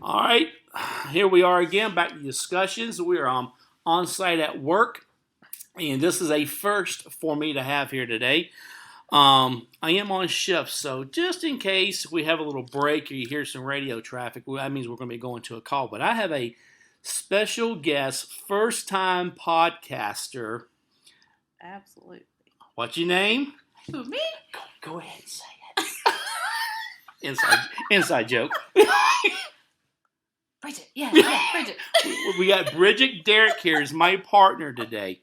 All right, here we are again, back to discussions. We are on site at work, and this is a first for me to have here today. I am on shift, so just in case we have a little break or you hear some radio traffic, well, that means we're going to be going to a call. But I have a special guest, first time podcaster. Absolutely. What's your name? Who, me? Go ahead and say it. inside joke. Bridget. Yeah, Bridget. We got Bridget Derrick here as my partner today.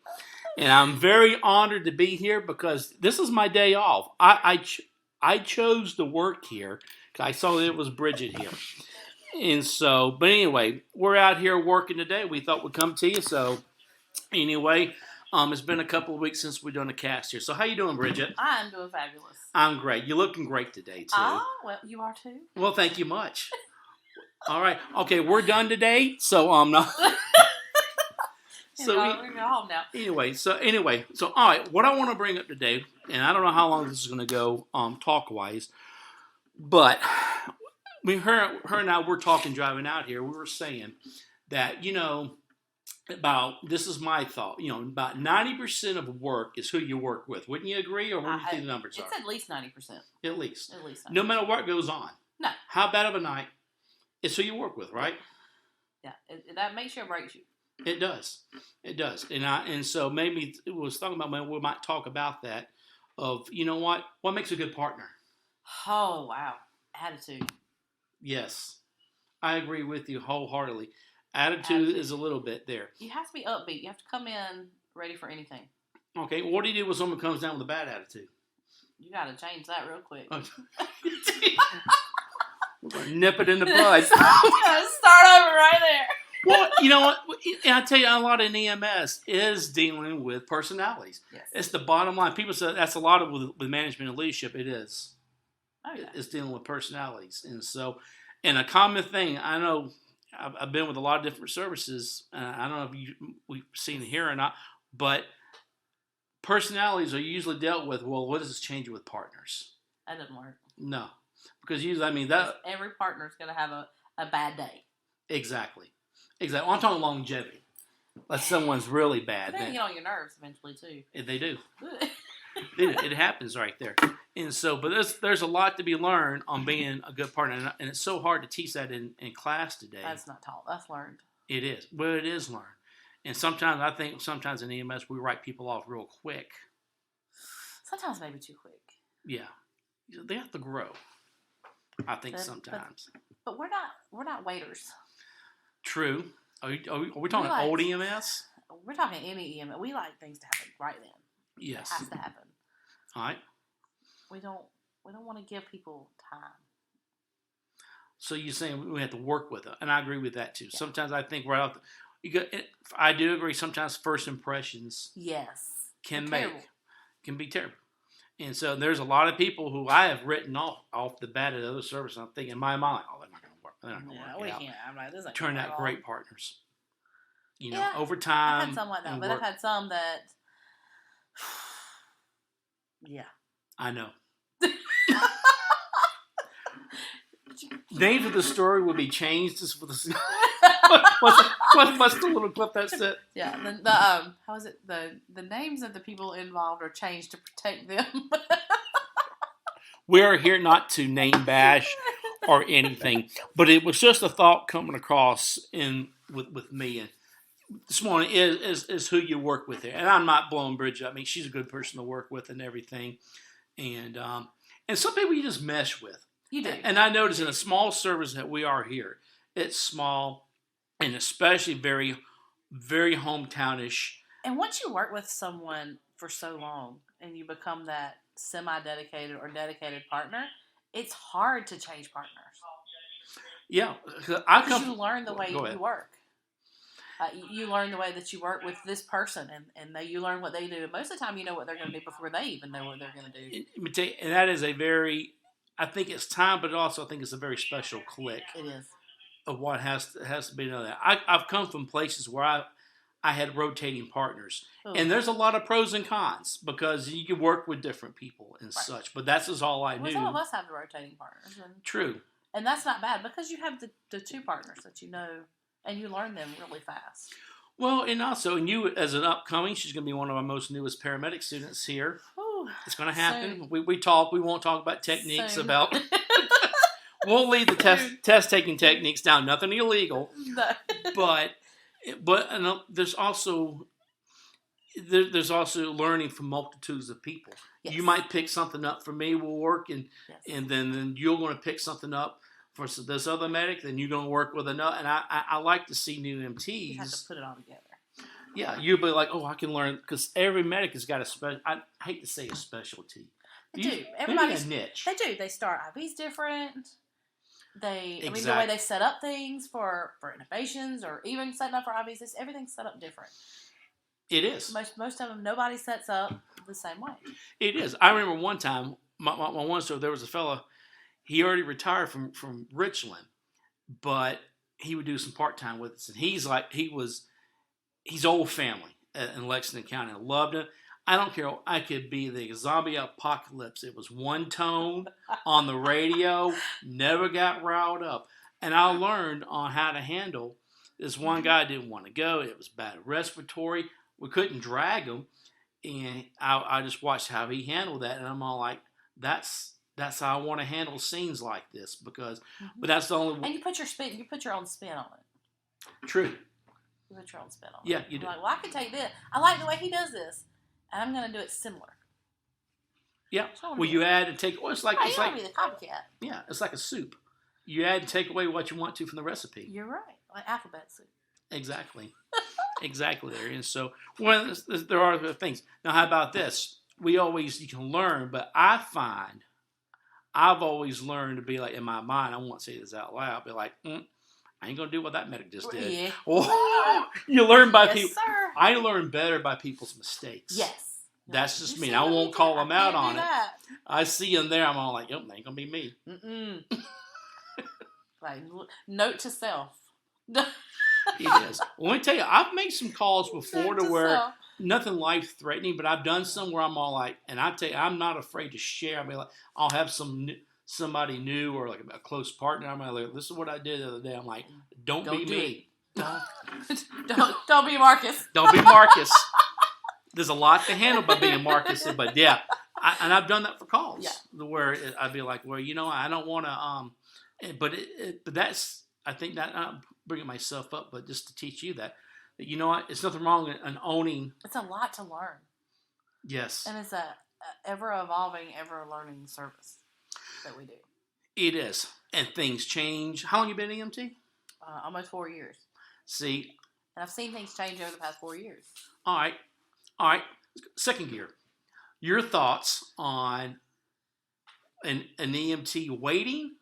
And I'm very honored to be here because this is my day off. I chose to work here because I saw that it was Bridget here. And so, but anyway, we're out here working today. We thought we'd come to you. So anyway, it's been a couple of weeks since we've done a cast here. So how you doing, Bridget? I'm doing fabulous. I'm great. You're looking great today, too. Well, you are too. Well, thank you much. All right. Okay, we're done today. So, no. So we're going home now. Anyway, so all right, what I want to bring up today, and I don't know how long this is going to go, talk wise, but her and I were talking driving out here. We were saying that this is my thought. About 90% of work is who you work with. Wouldn't you agree, or what do you think the numbers are? It's at least 90%. At least. 90%. No matter what goes on. No. How bad of a night? It's who you work with, right? Yeah, that makes you or breaks you. It does. And so maybe it was talking about, maybe we might talk about that of, what makes a good partner? Oh, wow. Attitude. Yes. I agree with you wholeheartedly. Attitude is a little bit there. You have to be upbeat. You have to come in ready for anything. Okay. What do you do when someone comes down with a bad attitude? You got to change that real quick. We're going to nip it in the bud. Start over right there. Well, you know what? I tell you, a lot in EMS is dealing with personalities. Yes. It's the bottom line. People say that's a lot of with management and leadership. It is. Oh, yeah. It's dealing with personalities. And so, and a common thing, I know I've been with a lot of different services. I don't know if we've seen it here or not, but personalities are usually dealt with. Well, what does this change with partners? That doesn't work. No. Because usually, every partner's going to have a bad day. Exactly. Well, I'm talking longevity. Like someone's really bad. They get on your nerves eventually, too. They do. It happens right there. And so, but there's a lot to be learned on being a good partner. And it's so hard to teach that in class today. That's not taught. That's learned. It is. Well, it is learned. And sometimes in EMS, we write people off real quick. Sometimes maybe too quick. Yeah. They have to grow. I think sometimes. But we're not waiters. True. Are we talking old EMS? We're talking any EMS. We like things to happen right then. Yes. It has to happen. All right. We don't want to give people time. So you're saying we have to work with it, and I agree with that too. Yeah. Sometimes I think right off, I do agree. Sometimes first impressions, can be terrible. And so there's a lot of people who I have written off the bat at other services. I'm thinking in my mind, they're not going to work. They're not going to work. We can't. I'm like, this ain't turn out great partners. Over I've time. had some like that, but I've had some that. Yeah. I know. Names of the story will be changed. Just for the what's the little clip that said? Yeah. How is it? The names of the people involved are changed to protect them. We are here not to name bash or anything, but it was just a thought coming across with me and this morning is who you work with here. And I'm not blowing Bridget. I mean, she's a good person to work with and everything. And some people you just mesh with. You do. And I notice in a small service that we are here, it's small and especially very, very hometownish. And once you work with someone for so long and you become that semi-dedicated or dedicated partner, it's hard to change partners. Yeah. Because you learn the way you work. You learn the way that you work with this person, and you learn what they do. And most of the time, you know what they're going to do before they even know what they're going to do. And that is I think it's time, but also I think it's a very special click. It is. Of what has to be done. I've come from places where I had rotating partners. Ooh. And there's a lot of pros and cons because you can work with different people and such. But that's just all I knew. Some of us have the rotating partners. True. And that's not bad because you have the two partners that you know and you learn them really fast. Well, and also, and you as an upcoming, she's going to be one of our most newest paramedic students here. Ooh, it's going to happen. We talk. We won't talk about techniques about. We'll leave the test taking techniques down. Nothing illegal. No. but there's also learning from multitudes of people. Yes. You might pick something up for me. We'll work, and then you're going to pick something up for this other medic. Then you're going to work with another. And I like to see new MTs. You have to put it all together. Yeah, you'll be like, oh, I can learn because every medic has got a special. I hate to say a specialty. They do. Everybody's a niche. They do. They start IVs different. I mean, the way they set up things for innovations or even setting up for IVs, everything's set up different. It is. Most of them, nobody sets up the same way. It is. I remember one time, my one story, there was a fella, he already retired from Richland, but he would do some part-time with us. And he's old family in Lexington County. I loved it. I don't care. I could be the zombie apocalypse. It was one tone on the radio, never got riled up. And I learned on how to handle this. One guy didn't want to go. It was bad respiratory. We couldn't drag him. And I just watched how he handled that. And I'm all like, that's how I want to handle scenes like this. But that's the only. And you put your own spin on it. True. You put your own spin on it. Yeah, you do. Like, well, I can take this. I like the way he does this. And I'm going to do it similar. Yeah. Well, you add and take. Well, it's like you want to be the copycat. Yeah, it's like a soup. You add and take away what you want to from the recipe. You're right, like alphabet soup. Exactly. Exactly. And so, there are other things. Now, how about this? You can learn, but I find I've always learned to be like in my mind. I won't say this out loud. I'll be like, I ain't gonna do what that medic just did. Yeah. Oh, you learn by people. Sir. I learn better by people's mistakes. Yes. That's just me. I won't call them out on it. I see them there. I'm all like, that ain't gonna be me. Like, note to self. It is. Well, let me tell you, I've made some calls before to where nothing life threatening, but I've done some where I'm all like, and I tell you, I'm not afraid to share. I'll be like, I'll have somebody new or like a close partner. I'm like, this is what I did the other day. I'm like, don't be me. Don't be Marcus. Don't be Marcus. There's a lot to handle by being Marcus, but yeah, and I've done that for calls. Yeah. Where I'd be like, well, I don't want to, but that's, I think that I'm bringing myself up, but just to teach you that what, it's nothing wrong in owning. It's a lot to learn. Yes. And it's a ever evolving, ever learning service that we do. It is, and things change. How long you been in EMT? Almost 4 years. See, and I've seen things change over the past 4 years. All right. Second gear. Your thoughts on an EMT waiting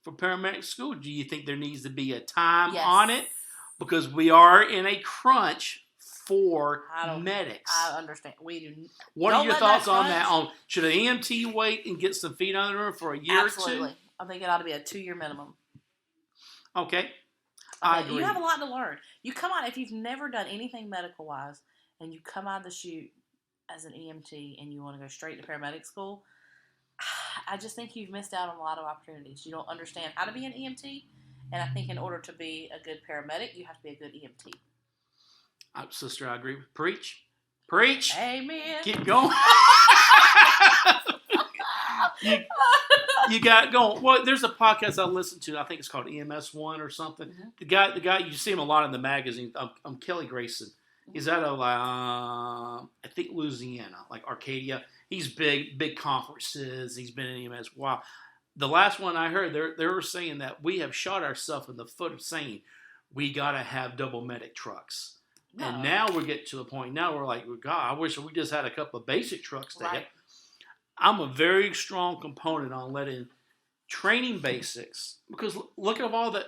for paramedic school? Do you think there needs to be a time on it? Because we are in a crunch for medics. I understand. We do. What are your thoughts on that? Should an EMT wait and get some feet under them for a year or two? Absolutely. I think it ought to be a 2-year minimum. Okay. I agree. You have a lot to learn. You come out, if you've never done anything medical-wise, and you come out of the chute as an EMT and you want to go straight to paramedic school, I just think you've missed out on a lot of opportunities. You don't understand how to be an EMT, and I think in order to be a good paramedic, you have to be a good EMT. Sister, I agree. Preach. Amen. Keep going. You got going. Well, there's a podcast I listen to. I think it's called EMS One or something. Mm-hmm. The guy you see him a lot in the magazine. I'm Kelly Grayson. He's out of I think Louisiana, like Arcadia. He's big conferences. He's been in EMS. Wow. The last one I heard, they were saying that we have shot ourselves in the foot of saying we gotta have double medic trucks. No. And now we're getting to the point. Now we're like, God, I wish we just had a couple of basic trucks to hit. I'm a very strong component on letting training basics, because look at all that,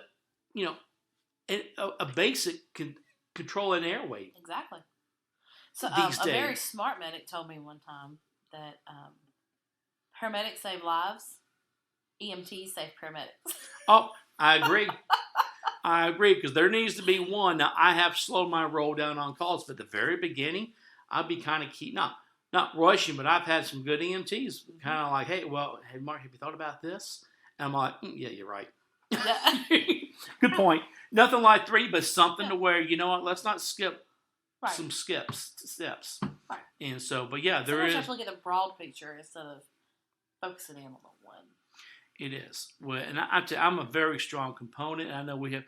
a basic can control an airway. Exactly. So a very smart medic told me one time that paramedics save lives, EMTs save paramedics. Oh, I agree. Because there needs to be one. Now, I have slowed my roll down on calls, but at the very beginning, I'd be kind of not rushing, but I've had some good EMTs kind of like, hey, Mark, have you thought about this? And I'm like, yeah, you're right. Yeah. Good point. Nothing like 3, but something to where, you know what, let's not skip Right. some steps. Right. And so, but yeah, there Sometimes is. you have to look at the broad picture instead of focusing in on the one. It is. Well, and I'm a very strong component. I know we have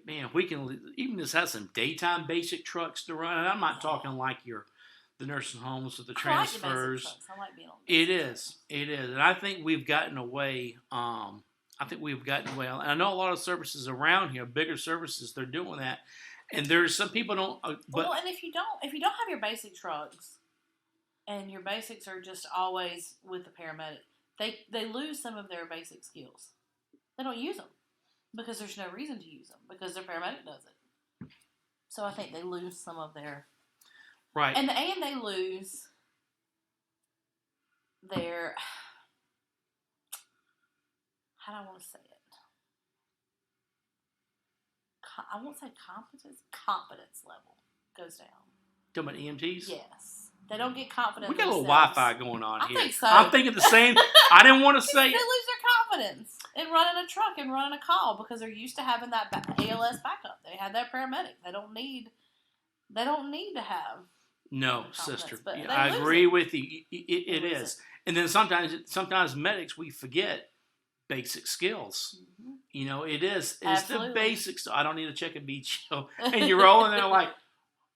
man, we can even just have some daytime basic trucks to run. And I'm not talking like the nursing homes or the transfers. I like the basic trucks. I like being on. It is, and I think we've gotten away. And I know a lot of services around here, bigger services, they're doing that. And there's some people don't. But well, and if you don't have your basic trucks, and your basics are just always with the paramedic, they lose some of their basic skills. They don't use them because there's no reason to use them because their paramedic does it. So I think they lose some of their right, and they lose their, how do I want to say it? I won't say confidence level goes down. talking about EMTs. Yes. They don't get confident. We got a little themselves. Wi-Fi going on I here. think so. I'm thinking the same. I didn't want to say. They lose their confidence in running a truck and running a call because they're used to having that ALS backup. They have that paramedic. They don't need to have. No, sister. But I agree with you. It is. And then sometimes medics, we forget basic skills. Mm-hmm. You know, it is. It's the basics. I don't need to check a BGO. And you're rolling there like,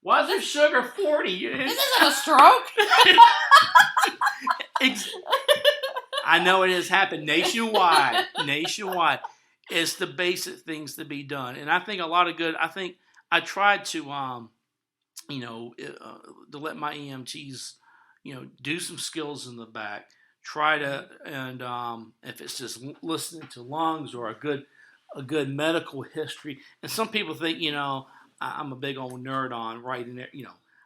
why is there sugar 40? This isn't a stroke. I know it has happened nationwide. It's the basic things to be done. And I think a lot of good, I tried to, to let my EMTs, do some skills in the back. Try to, and if it's just listening to lungs or a good medical history. And some people think, I'm a big old nerd on writing there.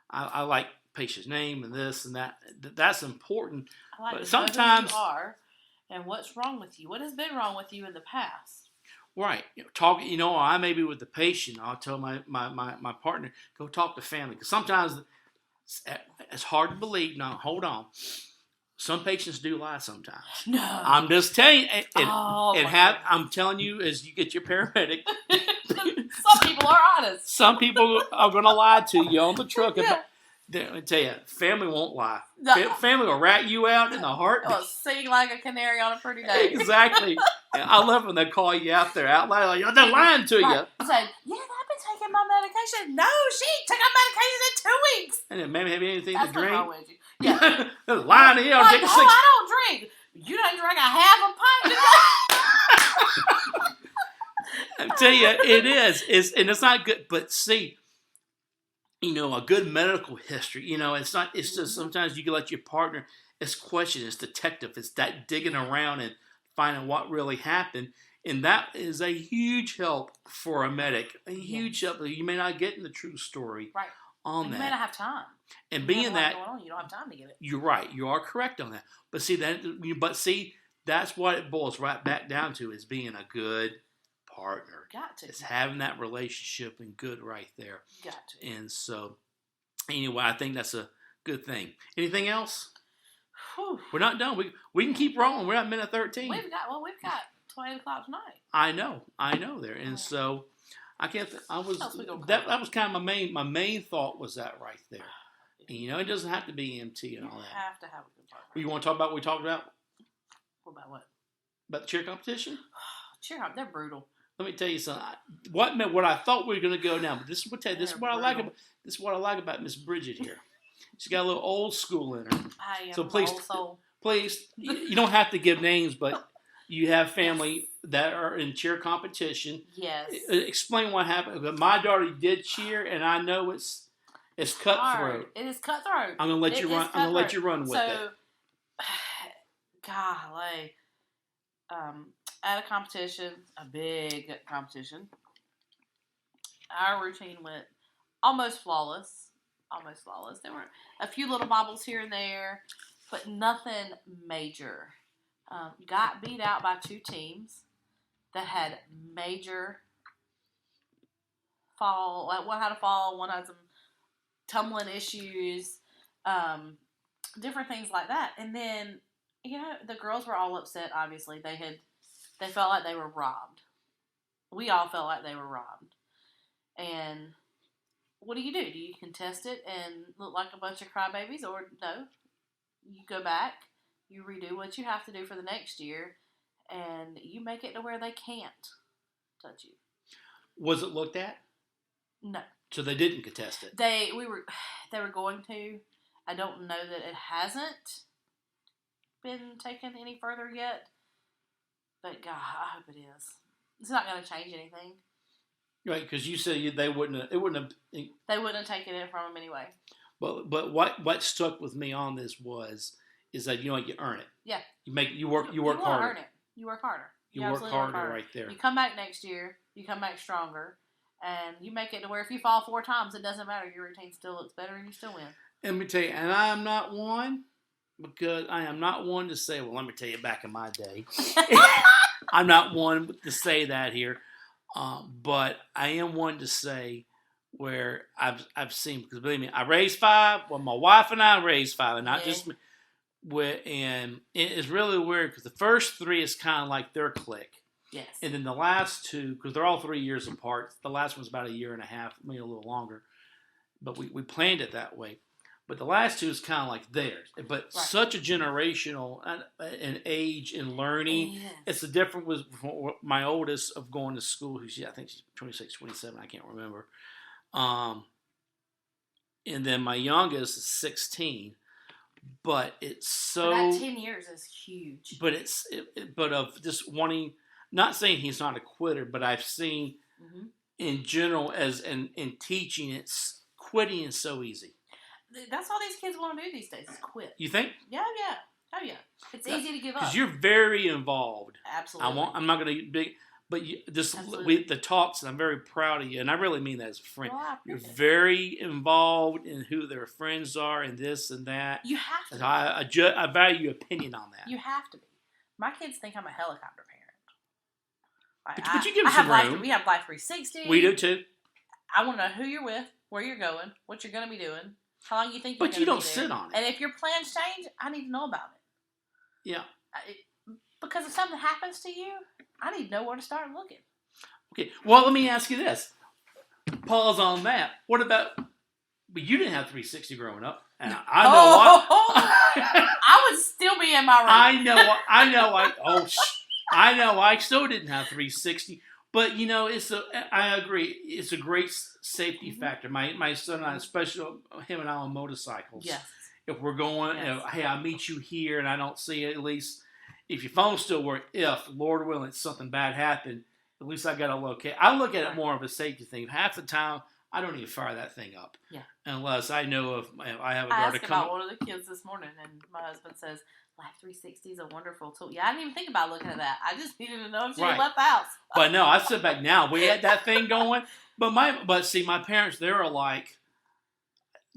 I like patient's name and this and that. That's important. I like but to sometimes know who you are and what's wrong with you. What has been wrong with you in the past? Right. I may be with the patient. I'll tell my partner, go talk to family. Because sometimes it's hard to believe. Now, hold on. Some patients do lie sometimes. No. I'm just telling you. I'm telling you, as you get your paramedic. Some people are honest. Some people are going to lie to you on the truck. Yeah. I tell you, family won't lie. No. Family will rat you out in the heart. Well, sing like a canary on a pretty day. Exactly. I love when they call you out there out loud. Like, they're lying to you. Say, I've been taking my medication. No, she took her medication in 2 weeks. And then maybe have anything That's to drink. Wrong with you. Yeah. They're lying to you. Like, I don't drink. You don't drink a half a pint. I tell you, it is. And it's not good. But see, a good medical history, it's not, it's just sometimes you can let your partner, it's question, it's detective, it's that digging around and finding what really happened. And that is a huge help for a medic, a huge help. You may not get in the true story on that. You may not have time. And being that, you don't have time to get it. You're right. You are correct on that. But see, that's what it boils right back down to is being a good partner. Got to. It's having that relationship and good right there. Got to. And so, anyway, I think that's a good thing. Anything else? Whew. We're not done. We can keep rolling. We're at minute 13. We've got 28 o'clock tonight. I know there. And so, I can't. That was kind of my main thought was that right there. And, it doesn't have to be MT and all that. You have to have a good partner. You want to talk about what we talked about? What about what? About the cheer competition? Cheer comp, they're brutal. Let me tell you something. What I thought we were going to go now, but this is what I like about Miss Bridget here. She's got a little old school in her. I am so please, old soul. Please, you don't have to give names, but you have family that are in cheer competition. Yes. Explain what happened. My daughter did cheer, and I know it's cutthroat. Hard. It is cutthroat. I'm gonna let you run. I'm gonna let you run with it. Golly, at a competition, a big competition, our routine went almost flawless. There were a few little bobbles here and there, but nothing major. Got beat out by 2 teams that had major fall. Like one had a fall, one had some tumbling issues, different things like that. And then, the girls were all upset. Obviously, they They felt like they were robbed. We all felt like they were robbed. And what do? Do you contest it and look like a bunch of crybabies, or no? You go back, you redo what you have to do for the next year, and you make it to where they can't touch you. Was it looked at? No. So they didn't contest it. They were going to. I don't know that it hasn't been taken any further yet, but God, I hope it is. It's not going to change anything. Right, because you said they wouldn't have. It wouldn't have. They wouldn't have taken it from them anyway. But what stuck with me on this is that you earn it. Yeah. You work harder. Earn it. You work harder. You work harder right there. You come back next year. You come back stronger, and you make it to where if you fall 4 times, it doesn't matter. Your routine still looks better, and you still win. Let me tell you, and I am not one to say. Well, let me tell you, back in my day, I'm not one to say that here, but I am one to say where I've seen, because believe me, I raised 5. Well, my wife and I raised 5, and not just me. And it's really weird because the first 3 is kind of like their clique. Yes. And then the last 2, because they're all 3 years apart. The last one's about 1.5 years, maybe a little longer. But we planned it that way. But the last 2 is kind of like theirs. But such a generational and age and learning. Yes. It's the difference with my oldest of going to school. I think she's 26, 27. I can't remember. And then my youngest is 16. But it's so. That 10 years is huge. But but of just wanting. Not saying he's not a quitter, but I've seen in general in teaching, it's quitting is so easy. That's all these kids want to do these days is quit. You think? Yeah. Oh yeah. It's easy to give up. Because you're very involved. Absolutely. I'm not going to be, but the talks, and I'm very proud of you, and I really mean that as a friend. Well, you're very involved in who their friends are and this and that. You have to. I value your opinion on that. You have to be. My kids think I'm a helicopter parent. But you give them some room. We have Life 360. We do too. I want to know who you're with, where you're going, what you're going to be doing, how long you think you're going to be there. But you don't sit on it. And if your plans change, I need to know about it. Yeah. Because if something happens to you, I need to know where to start looking. Okay. Well, let me ask you this. Pause on that. What about... But you didn't have 360 growing up. And I know I would still be in my room. I know I still didn't have 360, but I agree. It's a great safety factor. My son and I, especially him and I on motorcycles. Yes. If we're going, hey, I'll meet you here and I don't see it, at least if your phone still works, if, Lord willing, something bad happened, at least I got to locate. I look at it more of a safety thing. Half the time, I don't even fire that thing up. Yeah. Unless I know if I have a guard to come. I asked about one of the kids this morning, and my husband says, Life 360 is a wonderful tool. Yeah, I didn't even think about looking at that. I just needed to know if she had left the house. But no, I sit back now. We had that thing going. But see, my parents, they were like,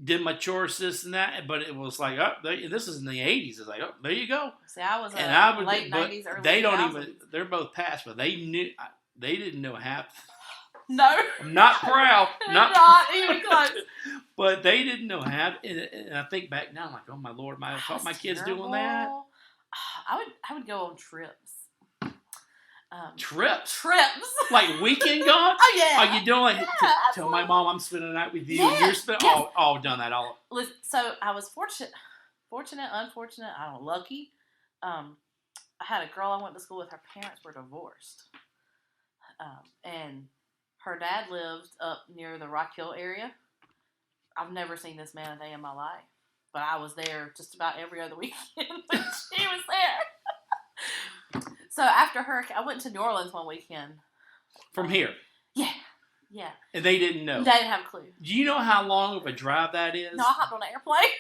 did my chores, this and that. But it was like, this is in the 80s. It's like, there you go. See, I was late 90s, early 2000s. They're both past, but they didn't know half. No. I'm not proud. Not even close. But they didn't know how. And I think back now, I'm like, oh my Lord, I caught my kids doing that. I would go on trips. Trips? Like weekend gone? Oh, yeah. Are you doing tell my mom I'm spending the night with you and you're spending done that all. Listen, so I was fortunate, unfortunate, lucky. I had a girl I went to school with, her parents were divorced. And her dad lived up near the Rock Hill area. I've never seen this man a day in my life. But I was there just about every other weekend when she was there. So after I went to New Orleans one weekend. From here? Yeah. And they didn't know? They didn't have a clue. Do you know how long of a drive that is? No, I hopped on an airplane.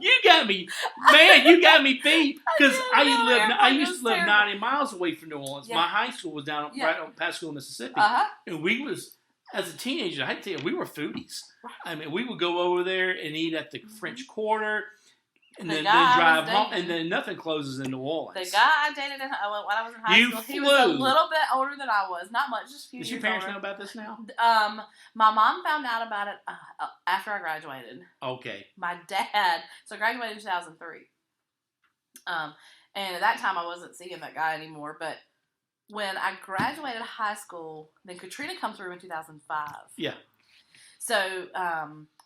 You got me beat. Because I used to live 90 miles away from New Orleans. Yeah. My high school was down right on Pascagoula, Mississippi. And as a teenager, I tell you, we were foodies. Right. I mean, we would go over there and eat at the French Quarter. And then drive home, and then nothing closes in New Orleans. The guy I dated when I was in high school, he was a little bit older than I was. Not much, just a few years older. Does your parents know about this now? My mom found out about it after I graduated. Okay. My dad, so I graduated in 2003. And at that time, I wasn't seeing that guy anymore. But when I graduated high school, then Katrina come through in 2005. Yeah. So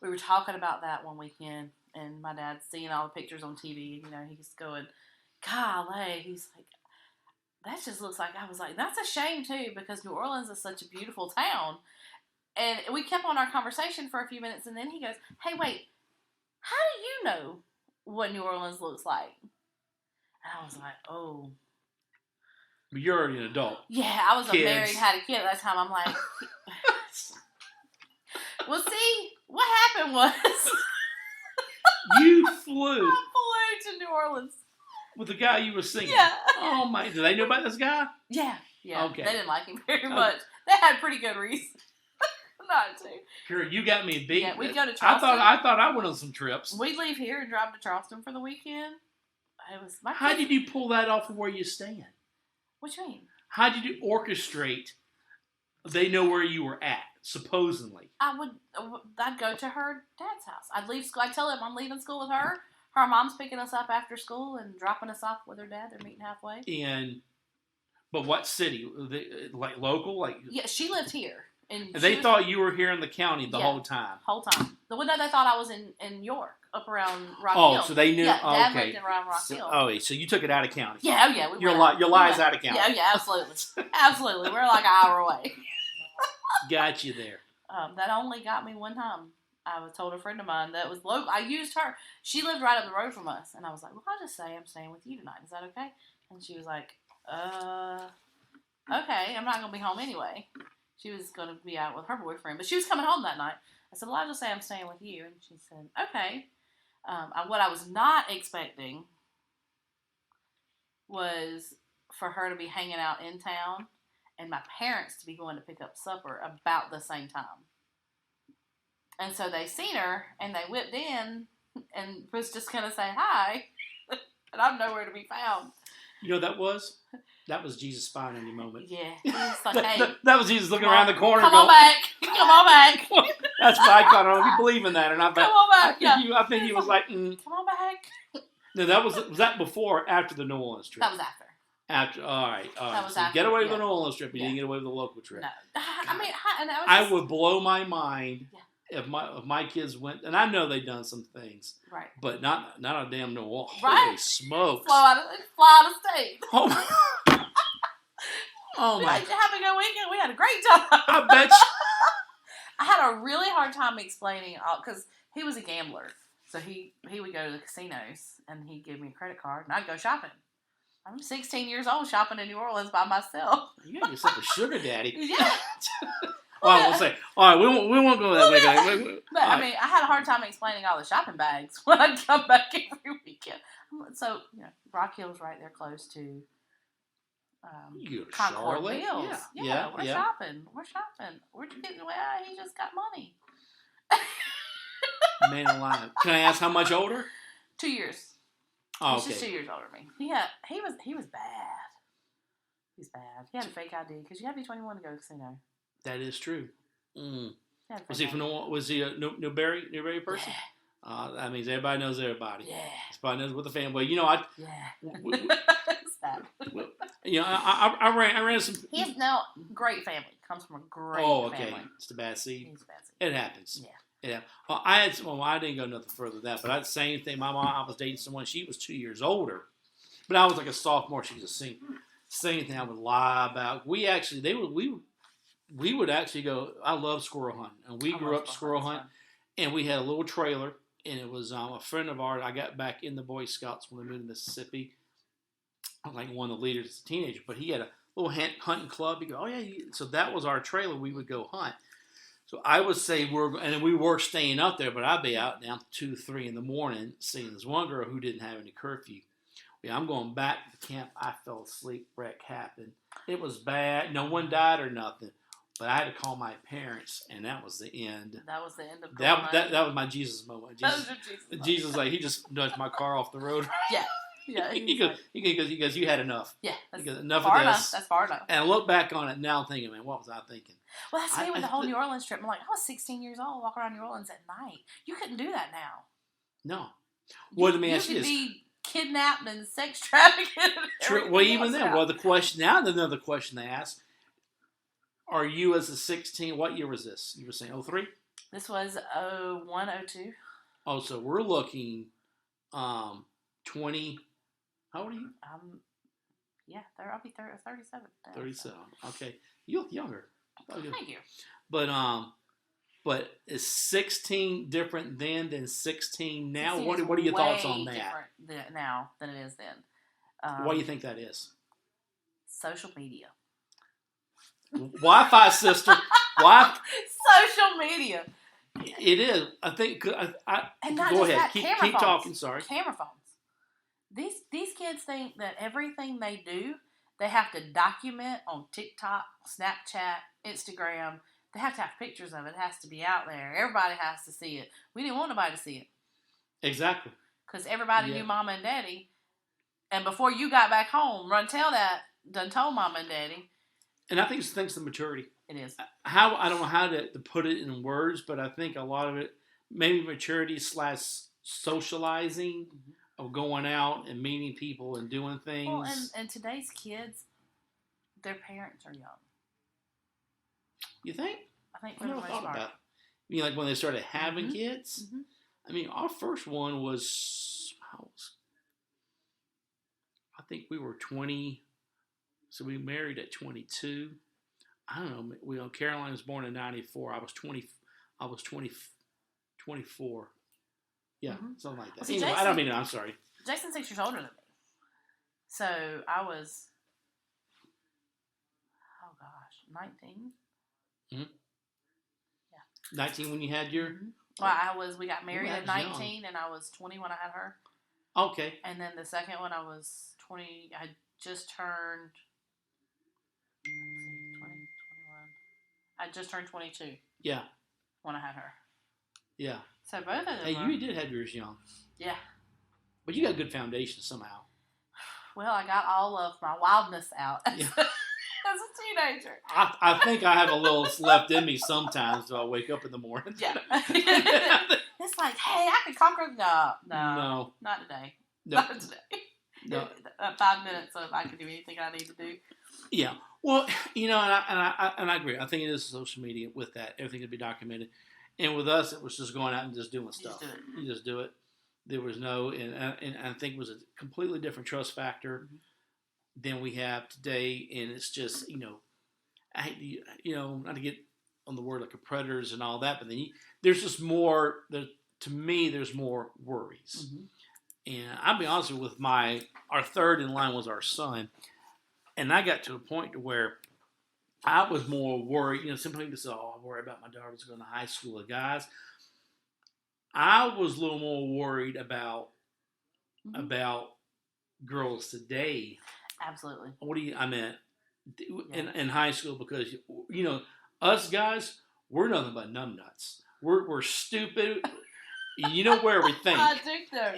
we were talking about that one weekend, and my dad's seeing all the pictures on TV. You know, he's going, golly, he's like, that just looks like, I was like, that's a shame too, because New Orleans is such a beautiful town. And we kept on our conversation for a few minutes, and then he goes, hey, wait, how do you know what New Orleans looks like? And I was like, oh. But you're already an adult. Yeah, I was married, had a kid at that time. I'm like, well, see, what happened was you flew. I flew to New Orleans. With the guy you were singing? Yeah. Oh, my. Do they know about this guy? Yeah. Okay. They didn't like him very much. They had pretty good reason not to. Sure, you got me beat. Yeah, we'd go to Charleston. I thought I went on some trips. We'd leave here and drive to Charleston for the weekend. It was my How did you pull that off of where you stand? What you mean? How did you orchestrate? They know where you were at, supposedly. I'd go to her dad's house. I'd leave school. I'd tell him I'm leaving school with her. Her mom's picking us up after school and dropping us off with her dad. They're meeting halfway. But what city? Like local? Like yeah, she lived here. And they thought you were here in the county the whole time. Whole time. The window they thought I was in York, up around Rock Hill. Oh, so they knew. Yeah, Dad okay. lived around Rock Hill. So you took it out of county. Yeah, Your lie's out of county. Yeah, absolutely, absolutely. We're like an hour away. Got you there. That only got me one time. I was told a friend of mine that was local. I used her. She lived right up the road from us, and I was like, "Well, I'll just say I'm staying with you tonight. Is that okay?" And she was like, okay. I'm not gonna be home anyway." She was going to be out with her boyfriend, but she was coming home that night. I said, "Well, I'll just say I'm staying with you." And she said, "Okay." What I was not expecting was for her to be hanging out in town and my parents to be going to pick up supper about the same time. And so they seen her, and they whipped in and was just going to say hi, and I'm nowhere to be found. You know what that was? That was Jesus spying on you moment. Yeah. He's like, hey. That was Jesus looking around the corner. Come on back. Come on back. That's what I caught. I don't know if you believe in that or not. Come on back. I think he was like, Come on back. No, was that before or after the New Orleans trip? That was after. After, all right. That was so after. Get away with the New Orleans trip. You didn't get away with the local trip. No. I mean, and that was I would blow my mind Yeah. if my kids went, and I know they've done some things, right? But not a damn New Orleans. Right? Holy smokes! Fly out of state. Oh my! Had a good weekend. We had a great time. I bet you. I had a really hard time explaining it all because he was a gambler, so he would go to the casinos and he'd give me a credit card and I'd go shopping. I'm 16 years old shopping in New Orleans by myself. You got yourself a sugar daddy. Yeah. Well, we'll say, all right, we won't go that way. But I mean, I had a hard time explaining all the shopping bags when I'd come back every weekend. So, Rock Hill's right there close to Concord Charlotte? Mills. Yeah, we're shopping. We're getting away. He just got money. Man alive. Can I ask how much older? 2 years. Oh, He's okay. just 2 years older than me. Yeah, he was bad. He's bad. He had a fake ID because you had to be 21 to go to the casino. That is true. Mm. Was he from was he a Newberry person? Yeah. That means everybody knows everybody. Yeah. Everybody knows what the family. Sad. I ran some. He has great family. Comes from a great family. It's the bad seed. He's a bad seed. It happens. Yeah. Well, I didn't go nothing further than that, but I had the same thing. My mom, I was dating someone. She was 2 years older, but I was like a sophomore. She was a senior. Same thing I would lie about. We would actually go. I love squirrel hunting, and we grew up squirrel hunting, and we had a little trailer, and it was a friend of ours. I got back in the Boy Scouts when we moved to Mississippi. I was like one of the leaders as a teenager, but he had a little hunting club. He'd go, oh yeah, so that was our trailer. We would go hunt. So I would say we were staying up there, but I'd be out down 2, 3 in the morning seeing this one girl who didn't have any curfew. Yeah, I'm going back to the camp. I fell asleep. Wreck happened. It was bad. No one died or nothing. But I had to call my parents, and that was the end. That was the end of that was my Jesus moment. That was your Jesus moment. Jesus, like, he just nudged my car off the road. Yeah. Yeah. He goes, you had enough. Yeah. Enough of this. That's far enough. And I look back on it now thinking, man, what was I thinking? Well, that's me with the whole New Orleans trip. I'm like, I was 16 years old, walking around New Orleans at night. You couldn't do that now. No. Well, let me ask you could this. be kidnapped and sex trafficked. True. Well, even then, well, another question they ask: are you as a 16? What year was this? You were saying 03? This was 01, 02. Oh, so we're looking 20. How old are you? Yeah, I'll be 37. 37. Okay, you look younger. Thank you. But is 16 different then than 16 now? 16 What are your thoughts way on that? different now than it is then. Why do you think that is? Social media. Wi-Fi, sister. Social media. It is. I think. And not go just ahead. that, Keep talking. Sorry. Camera phones. These kids think that everything they do, they have to document on TikTok, Snapchat, Instagram. They have to have pictures of it. It has to be out there. Everybody has to see it. We didn't want nobody to see it. Exactly. Because everybody knew Mama and Daddy. And before you got back home, done told Mama and Daddy. And I think it's the maturity. It is. I don't know how to put it in words, but I think a lot of it, maybe maturity / socializing, of going out and meeting people and doing things. Well, and today's kids, their parents are young. You think? I think I never thought about it. You mean like when they started having kids? Mm-hmm. I mean, our first one was, I think we were 20, so we married at 22. I don't know. Caroline was born in 94. I was 24. Yeah, something like that. Well, see, anyway, Jason, I don't mean it. I'm sorry. Jason's 6 years older than me. So I was, 19. Mm-hmm. Yeah. 19 when you had your... Well, we got married at 19, and I was 20 when I had her. Okay. And then the second one, I was 20. I just turned 20, 21. I just turned 22. Yeah. When I had her. Yeah. So both of them. Hey, you did have yours young. Yeah. But you got a good foundation somehow. Well, I got all of my wildness out as a teenager. I think I have a little left in me sometimes, so I wake up in the morning. Yeah. It's like, hey, I can conquer. No. Not today. No. Not today. No. 5 minutes so if I can do anything I need to do. Yeah. Well, and I agree. I think it is social media with that. Everything could be documented. And with us, it was just going out and just doing stuff. You just do it. There was no, and I think it was a completely different trust factor than we have today. And it's just, I hate to, not to get on the word like a predators and all that, but then there's just more, to me, there's more worries. And I'll be honest with you, our third in line was our son. And I got to a point to where I was more worried. Some people say, I worry about my daughter's going to high school of guys. I was a little more worried about girls today. Absolutely. I meant in high school, because, us guys, we're nothing but numbnuts. We're stupid. You know where we think. I think so.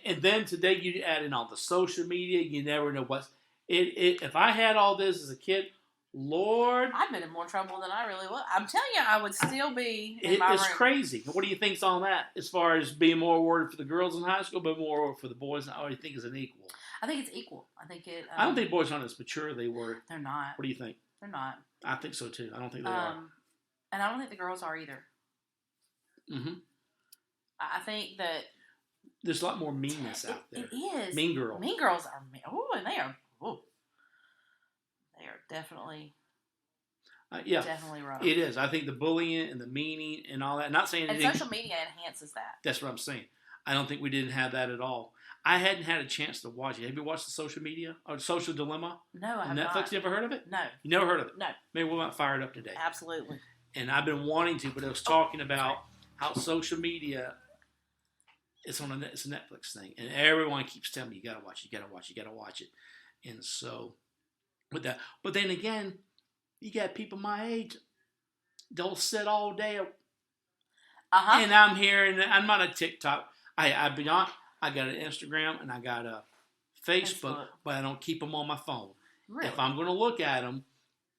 And then today you add in all the social media. You never know what's... If I had all this as a kid, Lord... I've been in more trouble than I really was. I'm telling you, I would still be in my room. It's crazy. What do you think's on that? As far as being more worried for the girls in high school, but more worried for the boys, I think is an equal. I think it's equal. I think it... I don't think boys aren't as mature as they were. They're not. What do you think? They're not. I think so, too. I don't think they are. And I don't think the girls are either. Mm-hmm. I think that... There's a lot more meanness out there. It is. Mean girls. Mean girls are... and they are... They are definitely... definitely rough. It is. I think the bullying and the meaning and all that. Not saying and social media enhances that. That's what I'm saying. I don't think we didn't have that at all. I hadn't had a chance to watch it. Have you watched the Social Media or Social Dilemma? No, I have Netflix? not. You ever heard of it? No. You never heard of it? No. Maybe we might fire it up today. Absolutely. And I've been wanting to, but it was talking about how social media. It's a Netflix thing, and everyone keeps telling me you gotta watch it. And so, with that, but then again, you got people my age. They'll sit all day, and I'm here, and I'm not a TikTok. I got an Instagram and I got a Facebook, but I don't keep them on my phone. Really? If I'm going to look at them,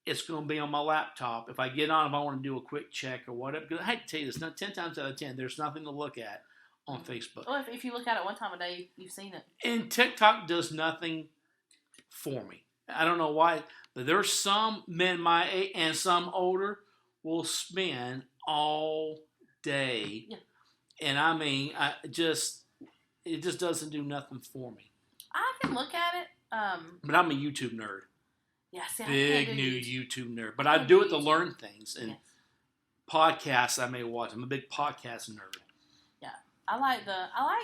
it's going to be on my laptop. If I get on, if I want to do a quick check or whatever, because I hate to tell you this, 10 times out of 10, there's nothing to look at on Facebook. Well, if you look at it one time a day, you've seen it. And TikTok does nothing for me. I don't know why, but there's some men my age and some older will spend all day. Yeah. And I mean, it just doesn't do nothing for me. I can look at it. But I'm a YouTube nerd. Yeah, see, Big new YouTube nerd. But I do it to learn things. And podcasts I may watch. I'm a big podcast nerd. Yeah. I like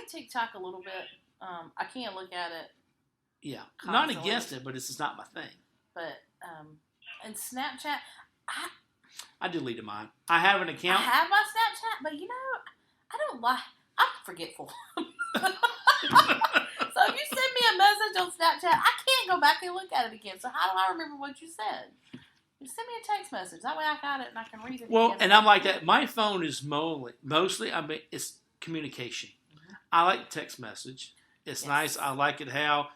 TikTok a little bit. I can't look at it. Yeah. Constantly. Not against it, but it's just not my thing. But and Snapchat, I deleted mine. I have an account. I have my Snapchat, but I don't like. I'm forgetful. So if you send me a message on Snapchat, I can't go back and look at it again. So how do I remember what you said? You send me a text message. That way I got it and I can read it. Well, again. and I'm like that. My phone is mostly. I mean, it's communication. Mm-hmm. I like text message. It's nice. I like it how.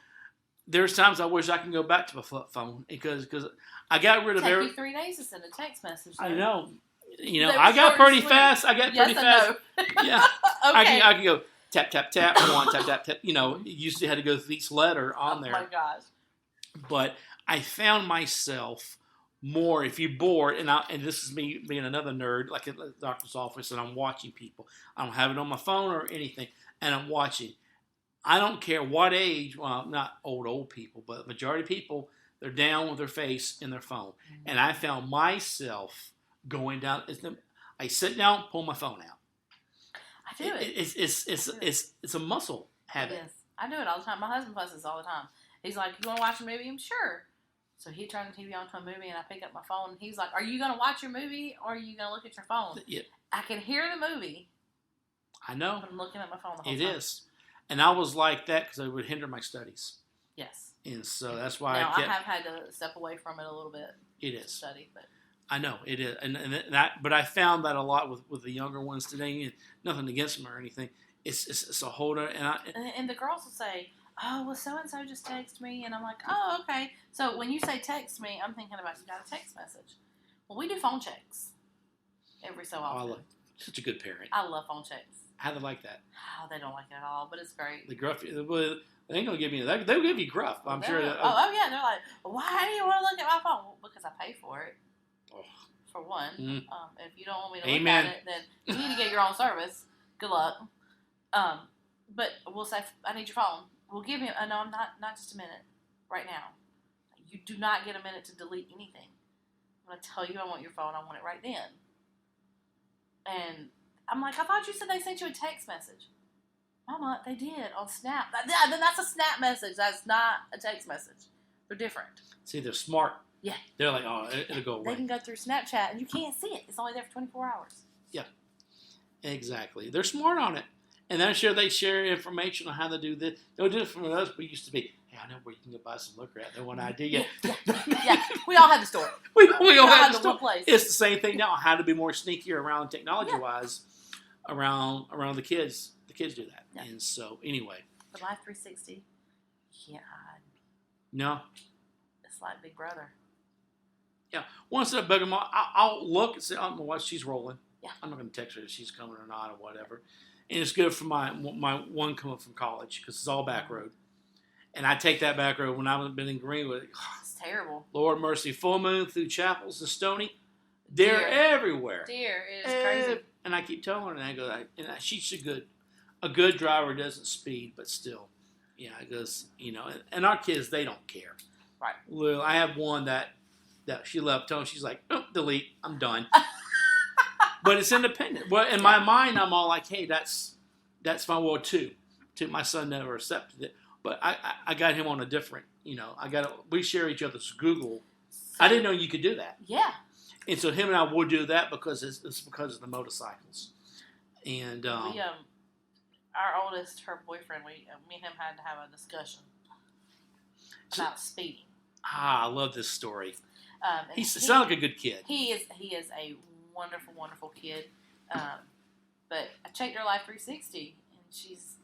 There's times I wish I can go back to my flip phone because I got rid of every. Take you 3 days to send a text message. Though. I know. I got pretty fast. Yes, fast. Yeah. Okay. I can go tap tap tap one tap tap tap. You usually had to go through each letter on there. Oh my gosh. But I found myself more if you're bored, and this is me being another nerd, like at the doctor's office, and I'm watching people. I don't have it on my phone or anything, and I'm watching. I don't care what age, well, not old people, but the majority of people, they're down with their face in their phone. Mm-hmm. And I found myself going down. I sit down, pull my phone out. I do it. It's a muscle habit. Yes, I do it all the time. My husband fusses all the time. He's like, "You want to watch a movie?" I'm sure. So he turned the TV on to a movie, and I pick up my phone. And he's like, "Are you going to watch your movie, or are you going to look at your phone?" Yeah. I can hear the movie. I know. But I'm looking at my phone the whole time. It is. And I was like that because it would hinder my studies. Yes. And so that's why I have had to step away from it a little bit. It is. Study, but. I know it is, but I found that a lot with the younger ones today, and nothing against them or anything. It's a holder, and the girls will say, "Oh, well, so and so just texted me," and I'm like, "Oh, okay." So when you say text me, I'm thinking about you got a text message. Well, we do phone checks every so often. Such a good parent. I love phone checks. How do they like that? Oh, they don't like it at all, but it's great. The gruff, they ain't gonna give you that. They'll give you gruff. I'm sure. Oh yeah, they're like, "Why do you want to look at my phone?" Well, because I pay for it. Oh. For one, if you don't want me to Amen. look at it, then you need to get your own service. Good luck. But we'll say, "I need your phone." We'll give you. No, not just a minute. Right now, you do not get a minute to delete anything. I'm gonna tell you I want your phone. I want it right then. And I'm like, I thought you said they sent you a text message. Mama, they did on Snap. Then that's a Snap message. That's not a text message. They're different. See, they're smart. Yeah. They're like, oh, it'll go away. They can go through Snapchat and you can't see it. It's only there for 24 hours. Yeah. Exactly. They're smart on it. And I'm sure they share information on how to do this. They'll do it from us. We used to be, hey, I know where you can go buy some liquor at. They want an idea. Yeah. We all had the story. we all had the story. One place. It's the same thing now. How to be more sneaky around technology-wise around the kids. The kids do that. Yeah. And so, anyway. The Life 360, you can't hide. No. It's like Big Brother. Yeah. Once I bug them, I'll look and say, I don't know what she's rolling. Yeah. I'm not going to text her if she's coming or not or whatever. And it's good for my one coming from college because it's all back road. And I take that back road when I've been in Greenwood. It's terrible. Lord mercy, full moon through Chapels and Stony. They're everywhere. Deer, it is crazy. And I keep telling her, and I go, she's a good driver doesn't speed, but still. Yeah, it goes, and our kids, they don't care. Right. Well, I have one that she left home. She's like, oh, delete, I'm done. But it's independent. Well, in my mind, I'm all like, hey, that's my world too. My son never accepted it. But I got him on a different, we share each other's Google. I didn't know you could do that. Yeah. And so him and I will do that because it's because of the motorcycles. And our oldest, her boyfriend, me and him had to have a discussion about speeding. I love this story. He sounds like a good kid. He is a wonderful, wonderful kid. But I checked her Life 360, and she's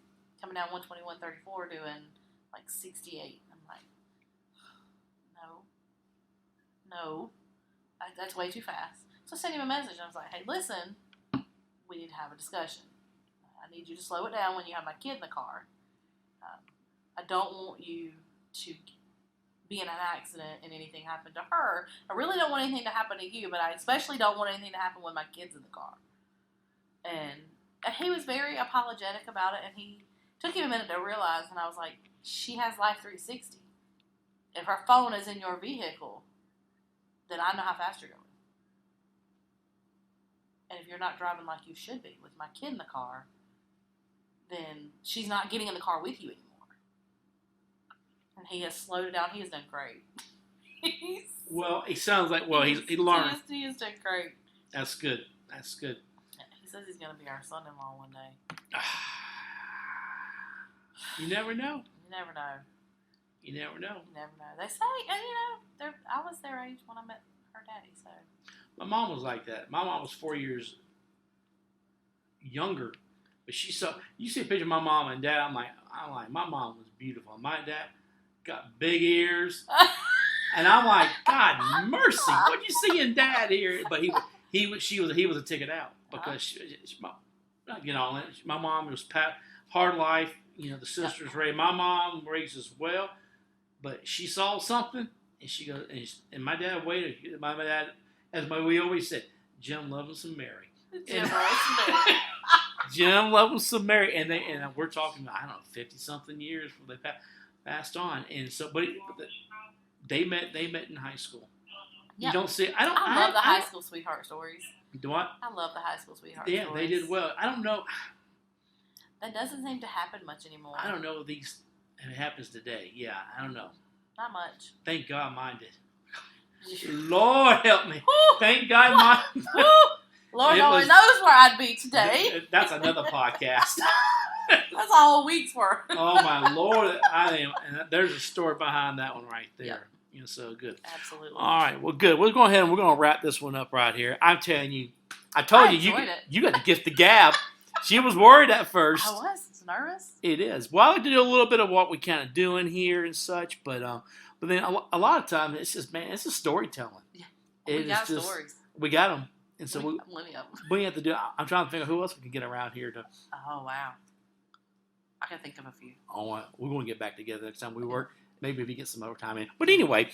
coming down 121.34 doing like 68. I'm like, no, that's way too fast. So I sent him a message. I was like, hey, listen, we need to have a discussion. I need you to slow it down when you have my kid in the car. I don't want you to be in an accident and anything happen to her. I really don't want anything to happen to you, but I especially don't want anything to happen when my kid's in the car. And he was very apologetic about it, and he took him a minute to realize, and I was like, she has Life 360. If her phone is in your vehicle, then I know how fast you're going. And if you're not driving like you should be with my kid in the car, then she's not getting in the car with you anymore. And he has slowed it down. He has done great. Well, he sounds like, he learned. He has done great. That's good. That's good. He says he's going to be our son-in-law one day. You never know. You never know. You never know. You never know. They say, I was their age when I met her daddy, so. My mom was like that. My mom was 4 years younger, but you see a picture of my mom and dad. I'm like, my mom was beautiful. My dad got big ears, and I'm like, God mercy, what you see in dad here? But he was a ticket out because my mom was hard life. The sisters raised. My mom raised us well, but she saw something, and she goes, and my dad waited. My dad. As we always said, Jim loves some Mary. Jim loves some Mary, and we're talking about, I don't know, 50-something years before they passed on, and so but they met in high school. Yep. You don't see. I love the high school sweetheart stories. Do what? I love the high school sweetheart stories. Yeah, they did well. I don't know. That doesn't seem to happen much anymore. I don't know if it happens today. Yeah, I don't know. Not much. Thank God mine did. Lord help me. Woo! Thank God mine. Lord only knows where I'd be today. That's another podcast. That's a whole week's worth. Oh my Lord. And there's a story behind that one right there. Yep. So good. Absolutely. All right. Well, good. We'll go ahead and we're going to wrap this one up right here. I'm telling you, I told you got the gift of gab. She was worried at first. I was nervous. It is. Well, I like to do a little bit of what we kind of doing here and such, but then a lot of times it's just, man, it's just storytelling. Yeah. We got stories. We got them. And so we have to do. I'm trying to think of who else we can get around here to. Oh wow, I can think of a few. Oh, we're going to get back together next time we work. Maybe if we get some overtime in. But anyway,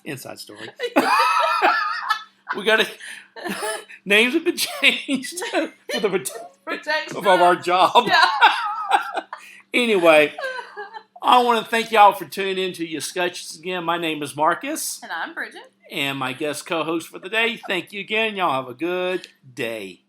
inside story. We got to. Names have been changed for the protection of our job. Yeah. Anyway. I want to thank y'all for tuning in to Discussions again. My name is Marcus. And I'm Bridget. And my guest co-host for the day. Thank you again. Y'all have a good day.